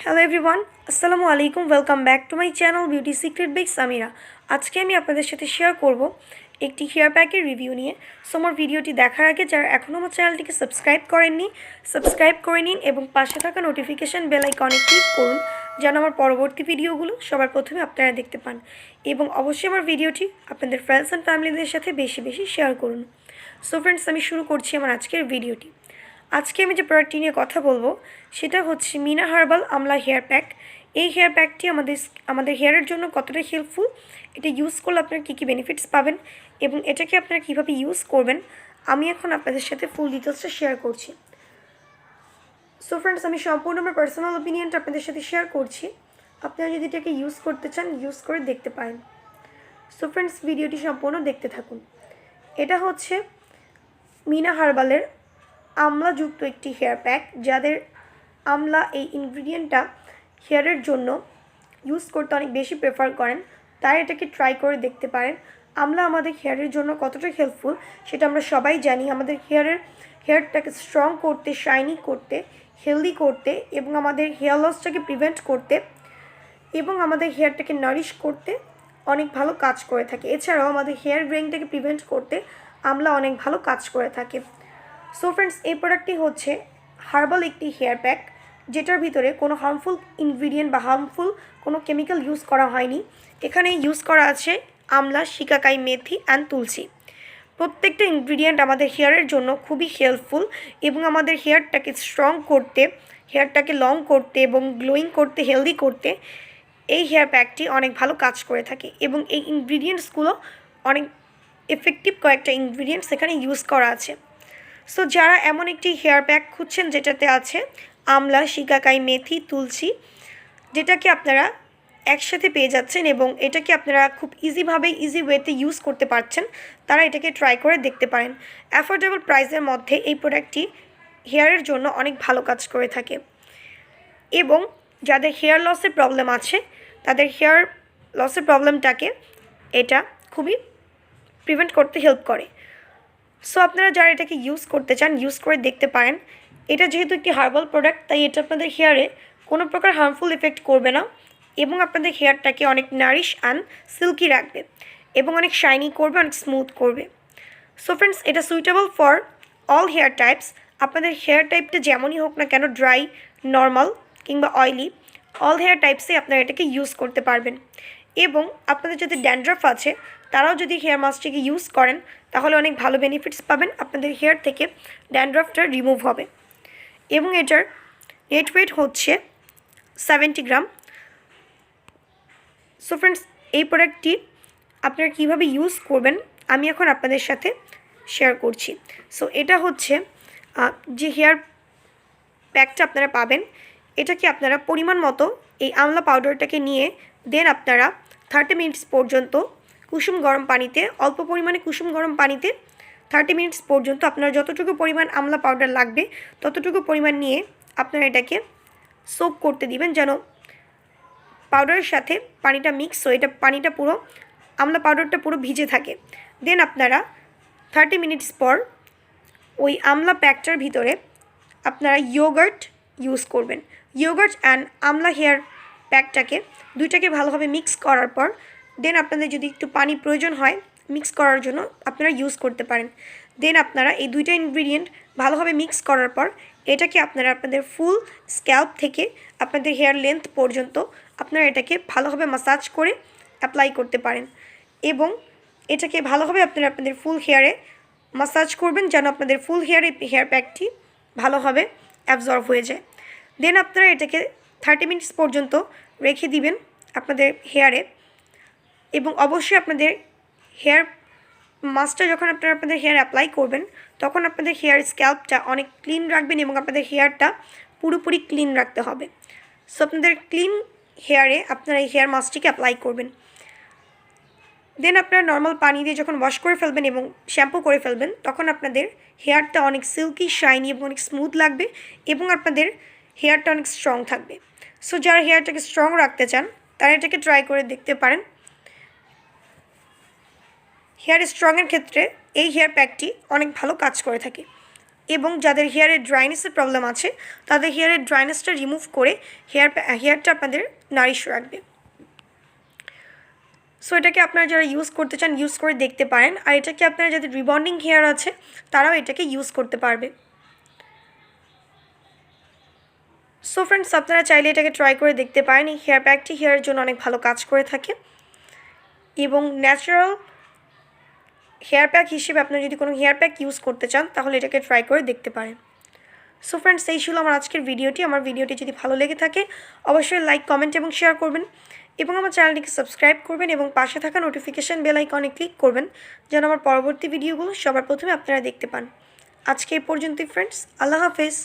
Hello everyone, আসসালামু আলাইকুম। Welcome back to my channel beauty secret by Samira. আজকে আমি আপনাদের সাথে শেয়ার করব একটি হেয়ার প্যাকের রিভিউ নিয়ে। সো আমার ভিডিওটি দেখার আগে যারা এখনও আমার চ্যানেলটিকে সাবস্ক্রাইব করেননি, সাবস্ক্রাইব করে নিন এবং পাশে থাকা নোটিফিকেশান বেল আইকনে ক্লিক করুন যেন আমার পরবর্তী ভিডিওগুলো সবার প্রথমে আপনারা দেখতে পান। এবং অবশ্যই আমার ভিডিওটি আপনাদের ফ্রেন্ডস অ্যান্ড ফ্যামিলিদের সাথে বেশি বেশি শেয়ার করুন। সো ফ্রেন্ডস, আমি শুরু করছি আমার আজকের ভিডিওটি। আজকে আমি যে প্রোডাক্টটি নিয়ে কথা বলবো সেটা হচ্ছে মিনা হার্বাল আমলা হেয়ার প্যাক। এই হেয়ার প্যাকটি আমাদের হেয়ারের জন্য কতটা হেল্পফুল, এটা ইউজ করলে আপনারা কী কী বেনিফিটস পাবেন এবং এটাকে আপনারা কীভাবে ইউজ করবেন, আমি এখন আপনাদের সাথে ফুল ডিটেলসটা শেয়ার করছি। সো ফ্রেন্ডস, আমি সম্পূর্ণ আমার পার্সোনাল ওপিনিয়নটা আপনাদের সাথে শেয়ার করছি। আপনারা যদি এটাকে ইউজ করতে চান ইউজ করে দেখতে পারেন। সো ফ্রেন্ডস, ভিডিওটি সম্পূর্ণ দেখতে থাকুন। এটা হচ্ছে মিনা হার্বালের আমলাযুক্ত একটি হেয়ার প্যাক। যাদের আমলা এই ইনগ্রিডিয়েন্টটা হেয়ারের জন্য ইউজ করতে অনেক বেশি প্রেফার করেন তাই এটাকে ট্রাই করে দেখতে পারেন। আমলা আমাদের হেয়ারের জন্য কতটা হেল্পফুল সেটা আমরা সবাই জানি। আমাদের হেয়ারটাকে স্ট্রং করতে, শাইনি করতে, হেলদি করতে এবং আমাদের হেয়ার লসটাকে প্রিভেন্ট করতে এবং আমাদের হেয়ারটাকে নারিশ করতে অনেক ভালো কাজ করে থাকে। এছাড়াও আমাদের হেয়ার গ্রেইংটাকে প্রিভেন্ট করতে আমলা অনেক ভালো কাজ করে থাকে। সো ফ্রেন্ডস, এই প্রোডাক্টটি হচ্ছে হার্বাল একটি হেয়ার প্যাক যেটার ভিতরে কোনো হার্মফুল ইনগ্রিডিয়েন্ট বা হার্মফুল কোনো কেমিক্যাল ইউজ করা হয়নি। এখানে ইউজ করা আছে আমলা, শিকাকাই, মেথি অ্যান্ড তুলসী। প্রত্যেকটা ইনগ্রিডিয়েন্ট আমাদের হেয়ারের জন্য খুবই হেল্পফুল এবং আমাদের হেয়ারটাকে স্ট্রং করতে, হেয়ারটাকে লং করতে এবং গ্লোয়িং করতে, হেলদি করতে এই হেয়ার প্যাকটি অনেক ভালো কাজ করে থাকে। এবং এই ইনগ্রিডিয়েন্টসগুলো অনেক এফেক্টিভ কয়েকটা ইনগ্রিডিয়েন্টস এখানে ইউজ করা আছে। সো যারা এমন একটি হেয়ার প্যাক খুঁজছেন যেটাতে আছে আমলা, শিকাকাই, মেথি, তুলসী, যেটাকে আপনারা একসাথে পেয়ে যাচ্ছেন এবং এটাকে আপনারা খুব ইজি ওয়েতে ইউজ করতে পারছেন, তারা এটাকে ট্রাই করে দেখতে পারেন। অ্যাফোর্ডেবল প্রাইসের মধ্যে এই প্রোডাক্টটি হেয়ারের জন্য অনেক ভালো কাজ করে থাকে এবং যাদের হেয়ার লসের প্রবলেম আছে তাদের হেয়ার লসের প্রবলেমটাকে এটা খুবই প্রিভেন্ট করতে হেল্প করে। সো আপনারা যারা এটাকে ইউজ করতে চান ইউজ করে দেখতে পারেন। এটা যেহেতু একটি হার্বাল প্রোডাক্ট তাই এটা আপনাদের হেয়ারে কোনো প্রকার হার্মফুল এফেক্ট করবে না এবং আপনাদের হেয়ারটাকে অনেক নারিশ অ্যান্ড সিল্কি রাখবে এবং অনেক শাইনি করবে, অনেক স্মুথ করবে। সো ফ্রেন্ডস, এটা suitable for all hair types. আপনাদের হেয়ার টাইপটা যেমনই হোক না কেন, ড্রাই, নর্মাল কিংবা অয়েলি, অল হেয়ার টাইপসে আপনারা এটাকে ইউজ করতে পারবেন। এবং আপনাদের যদি ড্যান্ড্রাফ আছে তারাও যদি হেয়ার মাস্কটিকে ইউজ করেন তাহলে অনেক ভালো বেনিফিটস পাবেন, আপনাদের হেয়ার থেকে ড্যান্ড্রাফটা রিমুভ হবে। এবং এটার নেট ওয়েট হচ্ছে 70 গ্রাম। সো ফ্রেন্ডস, এই প্রোডাক্টটি আপনারা কীভাবে ইউজ করবেন আমি এখন আপনাদের সাথে শেয়ার করছি। সো এটা হচ্ছে যে হেয়ার প্যাকটা আপনারা পাবেন, এটাকে আপনারা পরিমাণ মতো এই আমলা পাউডারটাকে নিয়ে দেন আপনারা 30 মিনিটস পর্যন্ত কুসুম গরম পানিতে, অল্প পরিমাণে কুসুম গরম পানিতে 30 মিনিটস পর্যন্ত আপনার যতটুকু পরিমাণ আমলা পাউডার লাগবে ততটুকু পরিমাণ নিয়ে আপনারা এটাকে সোক করতে দিবেন যেন পাউডারের সাথে পানিটা মিক্স হয়ে এটা পানিটা পুরো আমলা পাউডারটা পুরো ভিজে থাকে। দেন আপনারা 30 মিনিটস পর ওই আমলা প্যাকটার ভিতরে আপনারা ইয়োগার্ট ইউজ করবেন। ইয়োগার্ট অ্যান্ড আমলা হেয়ার প্যাকটাকে দুইটাকে ভালোভাবে মিক্স করার পর দেন আপনাদের যদি একটু পানি প্রয়োজন হয় মিক্স করার জন্য আপনারা ইউজ করতে পারেন। দেন আপনারা এই দুইটা ইনগ্রিডিয়েন্ট ভালোভাবে মিক্স করার পর এটাকে আপনারা আপনাদের ফুল স্ক্যাল্প থেকে আপনাদের হেয়ার লেন্থ পর্যন্ত আপনারা এটাকে ভালোভাবে মাসাজ করে অ্যাপ্লাই করতে পারেন এবং এটাকে ভালোভাবে আপনারা আপনাদের ফুল হেয়ারে মাসাজ করবেন যেন আপনাদের ফুল হেয়ারে হেয়ার প্যাকটি ভালোভাবে অ্যাবজর্ব হয়ে যায়। দেন আপনারা এটাকে 30 মিনিটস পর্যন্ত রেখে দিবেন আপনাদের হেয়ারে এবং অবশ্যই আপনাদের হেয়ার মাস্কটা যখন আপনারা আপনাদের হেয়ার অ্যাপ্লাই করবেন তখন আপনাদের হেয়ার স্ক্যাল্পটা অনেক ক্লিন রাখবেন এবং আপনাদের হেয়ারটা পুরোপুরি ক্লিন রাখতে হবে। সো আপনাদের ক্লিন হেয়ারে আপনারা এই হেয়ার মাস্কটিকে অ্যাপ্লাই করবেন। দেন আপনারা নর্মাল পানি দিয়ে যখন ওয়াশ করে ফেলবেন এবং শ্যাম্পু করে ফেলবেন তখন আপনাদের হেয়ারটা অনেক সিল্কি, শাইনি এবং অনেক স্মুথ লাগবে এবং আপনাদের হেয়ারটা অনেক স্ট্রং থাকবে। সো যারা হেয়ারটাকে স্ট্রং রাখতে চান তারা এটাকে ট্রাই করে দেখতে পারেন। হেয়ার স্ট্রংয়ের ক্ষেত্রে এই হেয়ার প্যাকটি অনেক ভালো কাজ করে থাকে। এবং যাদের হেয়ারের ড্রাইনেসের প্রবলেম আছে তাদের হেয়ারের ড্রাইনেসটা রিমুভ করে হেয়ারটা আপনাদের নারিশ রাখবে। সো এটাকে আপনারা যারা ইউজ করতে চান ইউজ করে দেখতে পারেন। আর এটাকে আপনারা যাদের রিবন্ডিং হেয়ার আছে তারাও এটাকে ইউজ করতে পারবে। সো ফ্রেন্ডস, আপনারা চাইলে এটাকে ট্রাই করে দেখতে পারেন। এই হেয়ার প্যাকটি হেয়ারের জন্য অনেক ভালো কাজ করে থাকে এবং ন্যাচারাল হেয়ার প্যাক হিসেবে আপনারা যদি কোনো হেয়ার প্যাক ইউজ করতে চান তাহলে এটাকে ট্রাই করে দেখতে পারেন। সো ফ্রেন্ডস, এই ছিল আমার আজকের ভিডিওটি। আমার ভিডিওটি যদি ভালো লেগে থাকে অবশ্যই লাইক, কমেন্ট এবং শেয়ার করবেন এবং আমার চ্যানেলটিকে সাবস্ক্রাইব করবেন এবং পাশে থাকা নোটিফিকেশান বেল আইকনে ক্লিক করবেন যেন আমার পরবর্তী ভিডিওগুলো সবার প্রথমে আপনারা দেখতে পান। আজকে এই পর্যন্তই ফ্রেন্ডস, আল্লাহ হাফেজ।